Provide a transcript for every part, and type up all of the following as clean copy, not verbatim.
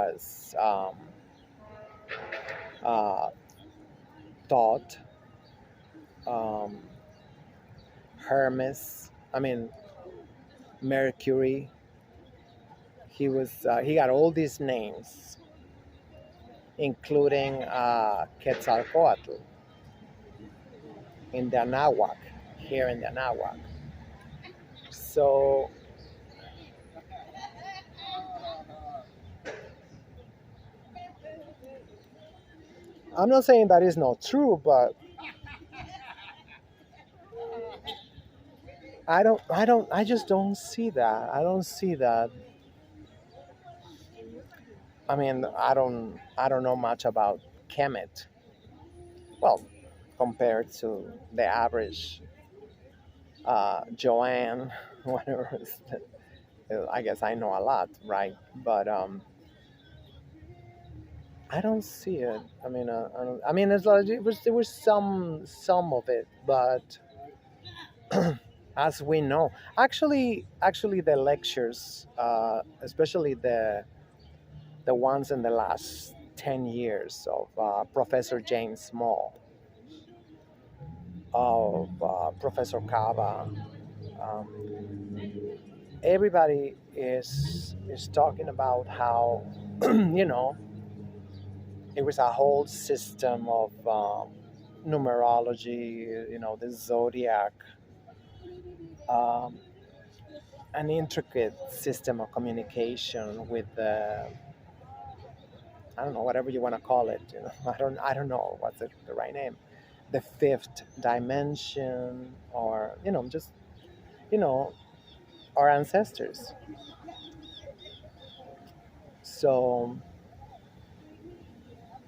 was uh, taught, um, Hermes, I mean, Mercury. He got all these names, including Quetzalcoatl in the Anahuac, here in the Anahuac. So I'm not saying that is not true, but I just don't see that. I don't see that. I mean, I don't know much about Kemet. Well, compared to the average Joanne, whatever. I guess I know a lot, right? But I don't see it. I mean, I mean, it's like there was some of it, but as we know, actually, the lectures, especially the ones in the last 10 years of Professor James Small, of Professor Kava, everybody is talking about how you know it was a whole system of numerology, the zodiac, um, an intricate system of communication with the, I don't know, whatever you want to call it. I don't know what's the right name. The fifth dimension, or just you know, our ancestors. So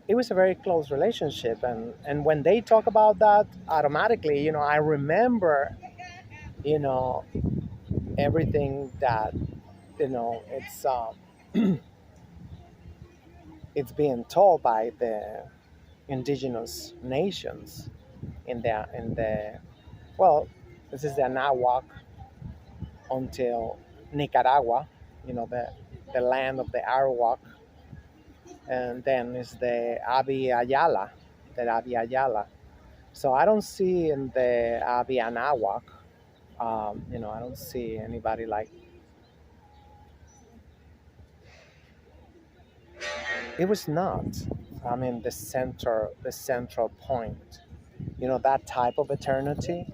it was a very close relationship, and when they talk about that, automatically, I remember, you know, everything that it's being told by the indigenous nations in the well, this is the Anahuac until Nicaragua, the land of the Arawak, and then is the Abi Ayala. So I don't see in the Abi Anahuac, I don't see anybody like it was not. I mean, the central point. That type of eternity.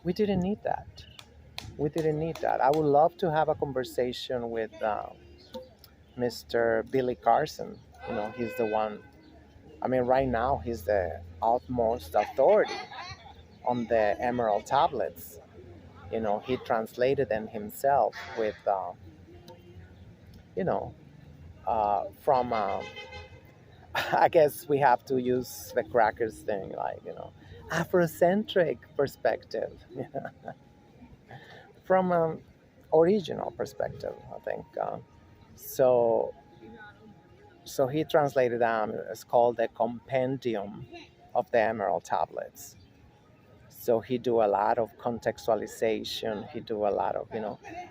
We didn't need that. We didn't need that. I would love to have a conversation with Mr. Billy Carson. He's the one. I mean, right now he's the utmost authority on the Emerald tablets. He translated them himself with, you know, from. I guess we have to use the crackers thing, like Afrocentric perspective, from original perspective. I think so. So he translated them. It's called the Compendium of the Emerald Tablets. So he do a lot of contextualization. He do a lot of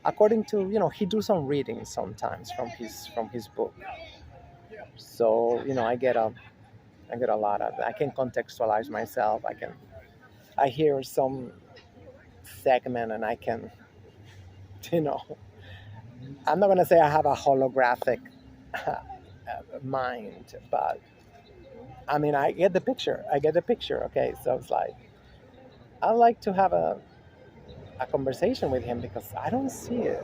according to he do some reading sometimes from his book. So I get a lot of. I can contextualize myself. I hear some segment and I can you know I'm not gonna say I have a holographic mind, but I mean I get the picture. I get the picture. Okay, so it's like I like to have a conversation with him because I don't see it.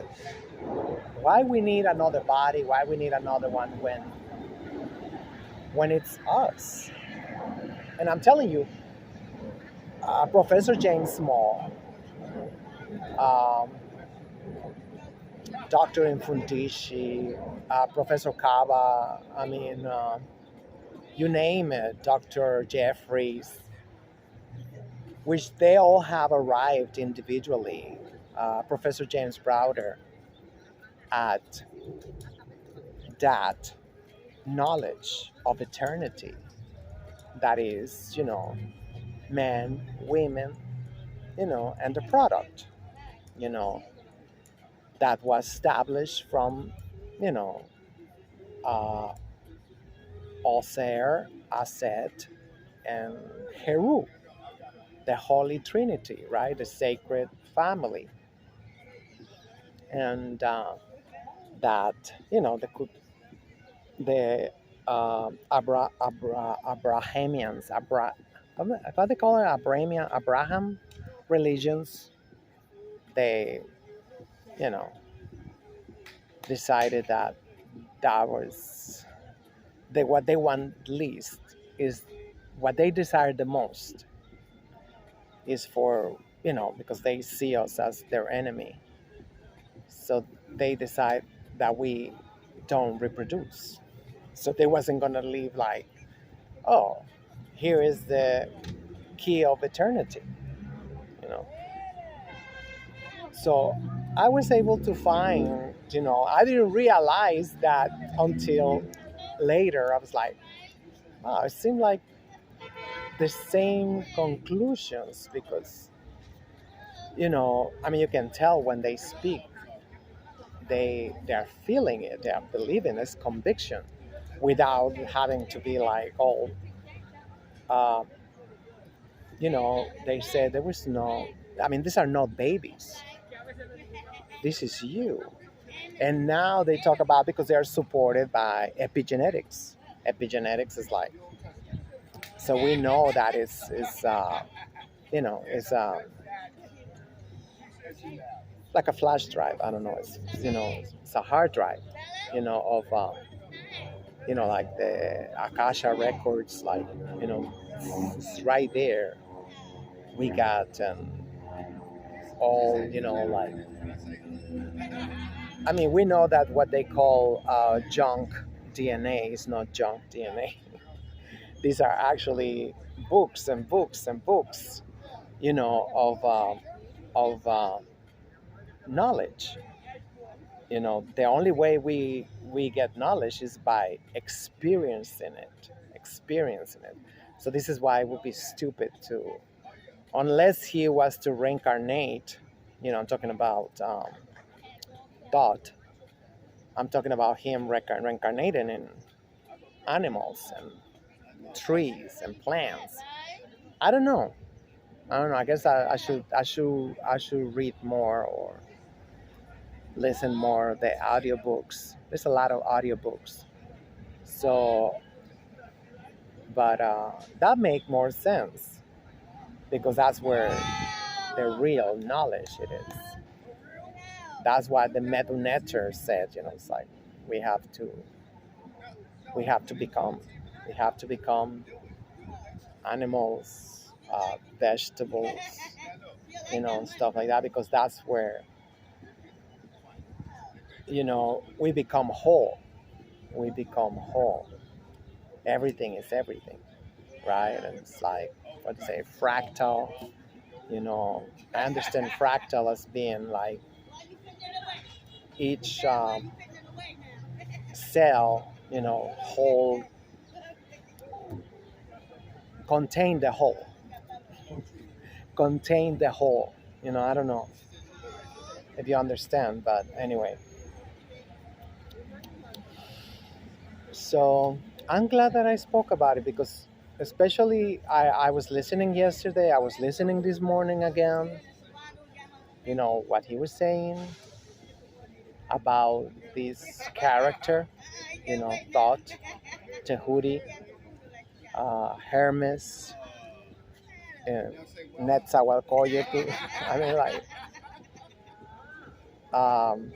Why we need another body? Why we need another one when it's us? And I'm telling you, Professor James Small, um, Dr. Infundishi, Professor Kava, I mean, you name it, Dr. Jeffries, which they all have arrived individually, Professor James Browder, at that knowledge of eternity that is, men, women, and the product, you know, that was established from, you know, uh, Oser, Aset, and Heru, the Holy Trinity, right? The sacred family. And that, the Abrahamians, what they call it, Abraham religions, they, you know, decided that that was what they want least is what they desire the most is for, because they see us as their enemy. So they decide that we don't reproduce. So they wasn't gonna leave like, oh, here is the key of eternity, you know. So I was able to find, I didn't realize that until later. I was like, wow, it seemed like the same conclusions because, I mean, you can tell when they speak, they're feeling it, they're believing it's conviction without having to be like, oh, uh, they said there was no, I mean, these are not babies. This is you. And now they talk about because they are supported by epigenetics. Epigenetics is like, so we know that it's like a flash drive. I don't know. It's a hard drive, of like the Akasha records, like, it's right there. We got all, like, I mean, we know that what they call junk DNA is not junk DNA. These are actually books and books and books, of knowledge. The only way we get knowledge is by experiencing it. So this is why it would be stupid to, unless he was to reincarnate. I'm talking about thought. I'm talking about him reincarnating in animals and trees and plants. I don't know. I guess I should read more or listen more the audiobooks. There's a lot of audiobooks. So, but that make more sense because that's where the real knowledge it is. That's why the Medunetter said, it's like we have to we have to become we have to become animals, vegetables, and stuff like that, because that's where we become whole. We become whole. Everything is everything, right? And it's like, what to say, fractal. I understand fractal as being like each cell, whole, contain the whole, contain the whole. I don't know if you understand, but anyway. So I'm glad that I spoke about it because, especially, I was listening yesterday, I was listening this morning again, what he was saying about this character, Thought, Tehuti, Hermes, uh, Netzahualcoyotl. I mean, like, um,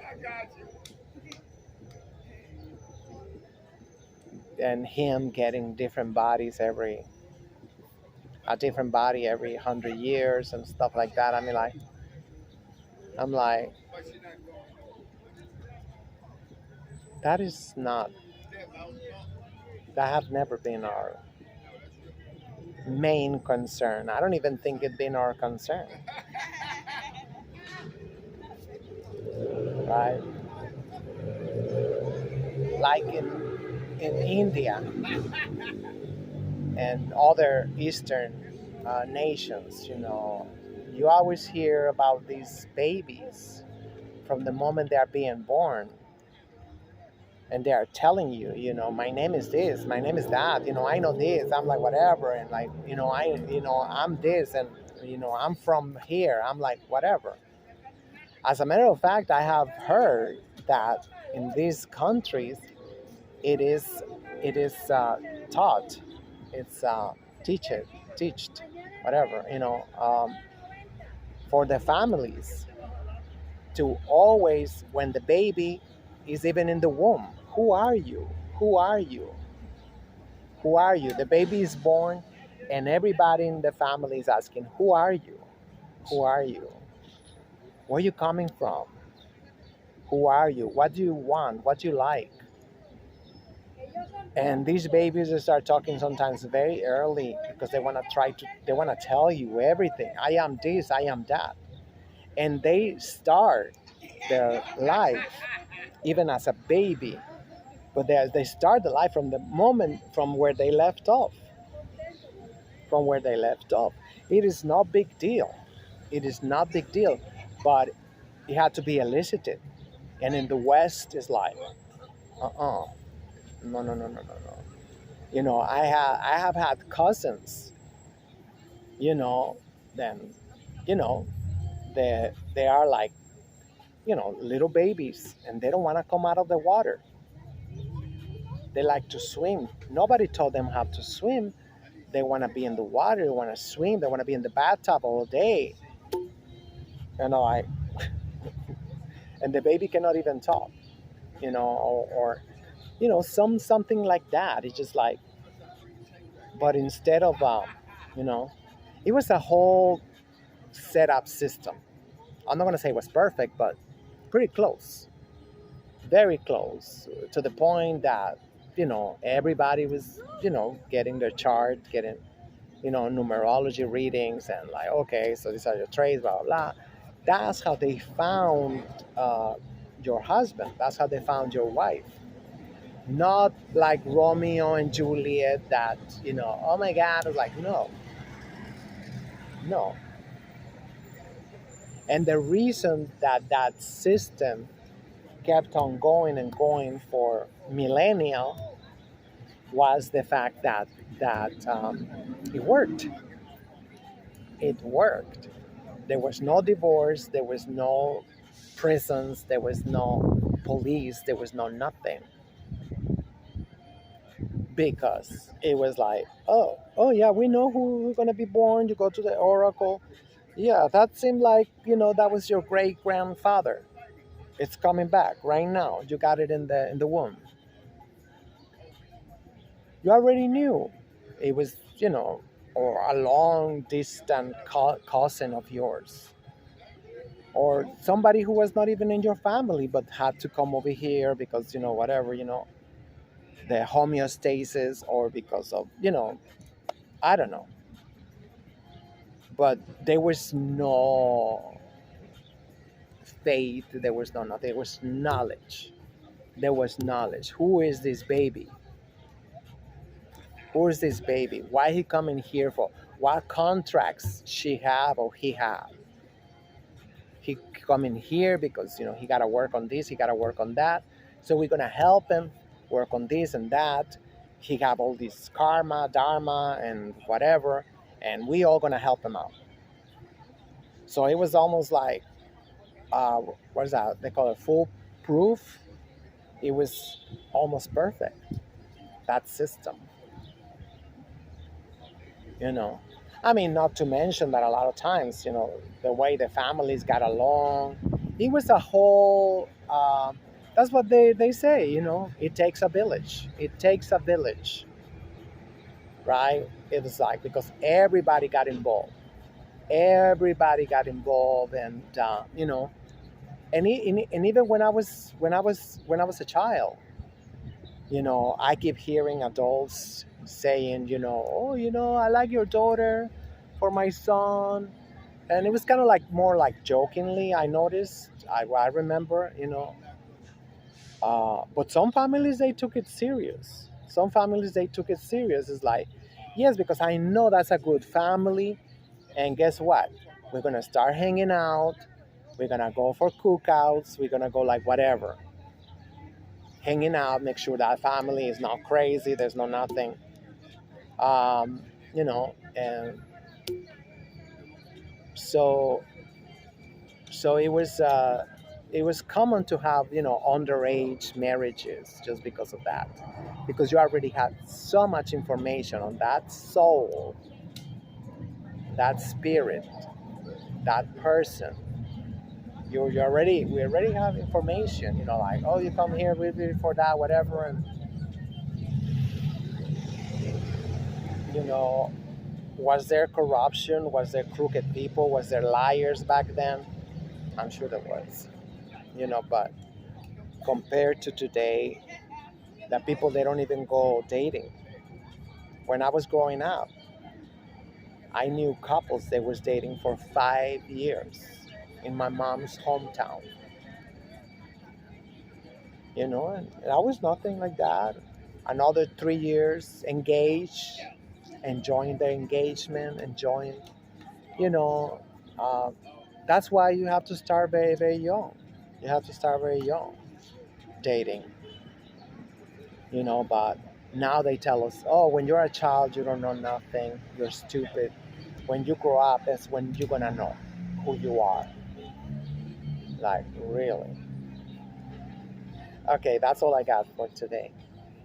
and him getting different bodies a different body every 100 years and stuff like that. I mean, like, I'm like, that is not, that have never been our main concern. I don't even think it been our concern, right? Like in India and other Eastern nations, you always hear about these babies from the moment they are being born. and they are telling you, my name is this, my name is that, I know this, I'm like whatever, and like, I'm this, and I'm from here, I'm like whatever. As a matter of fact, I have heard that in these countries, it is it is taught, it's teach it, teached, whatever, for the families to always, when the baby is even in the womb, who are you? Who are you? Who are you? The baby is born, and everybody in the family is asking, who are you? Who are you? Where are you coming from? Who are you? What do you want? What do you like? And these babies start talking sometimes very early because they want to tell you everything. I am this, I am that. And they start their life even as a baby, but they start the life from the moment from where they left off. From where they left off. It is not big deal. It is not big deal, but it had to be elicited. And in the West, it's like, uh-uh, no, no, no, no, no, no. I have had cousins, you know, then, you know, they are like, little babies, and they don't want to come out of the water. They like to swim. Nobody told them how to swim. They want to be in the water. They want to swim. They want to be in the bathtub all day. I and the baby cannot even talk, or something like that. It's just like, but instead of, you know, it was a whole setup system. I'm not gonna say it was perfect, but pretty close, very close, to the point that everybody was getting their chart, getting numerology readings, and like, okay, so these are your traits, blah blah blah. That's how they found your husband. That's how they found your wife. Not like Romeo and Juliet that, oh my God, I was like, no, no. And the reason that that system kept on going and going for millennia was the fact that it worked. It worked. There was no divorce. There was no prisons. There was no police. There was no nothing, because it was like, oh yeah, we know who we're gonna be born. You go to the oracle. Yeah, that seemed like that was your great grandfather. It's coming back right now. You got it in the womb. You already knew it was, or a long distant cousin of yours, or somebody who was not even in your family but had to come over here because whatever, the homeostasis, or because of I don't know. But there was no faith. There was no nothing. There was knowledge. There was knowledge. Who is this baby? Who is this baby? Why he coming here for? What contracts she have or he have? He coming here because he gotta work on this, he gotta work on that. So we're gonna help him work on this and that. He have all this karma, dharma, and whatever, and we all gonna help him out. So it was almost like, what is that? They call it foolproof. It was almost perfect. That system. you know I mean, not to mention that a lot of times, the way the families got along, it was a whole, that's what they say, it takes a village. It takes a village, right? It was like, because everybody got involved, and and even when I was a child, I keep hearing adults saying, oh, I like your daughter for my son. And it was kind of like more like jokingly, I noticed. I remember, but some families, they took it serious. Some families, they took it serious. It's like, yes, because I know that's a good family. And guess what? We're going to start hanging out. We're going to go for cookouts. We're going to go like whatever. hanging out, make sure that family is not crazy, there's no nothing, um, and so it was common to have underage marriages just because of that, because you already had so much information on that soul, that spirit, that person. You already we already have information, like, oh, you come here with me for that, whatever. And you know was there corruption? Was there crooked people? Was there liars back then? I'm sure there was. But compared to today, the people, they don't even go dating. When I was growing up, I knew couples that was dating for 5 years in my mom's hometown. And that was nothing like that. Another 3 years engaged, enjoying their engagement, enjoying, you know, uh, that's why you have to start very, very young. You have to start very young dating, but now they tell us, oh, when you're a child, you don't know nothing, you're stupid. When you grow up, that's when you're gonna know who you are. Like, really. Okay, that's all I got for today.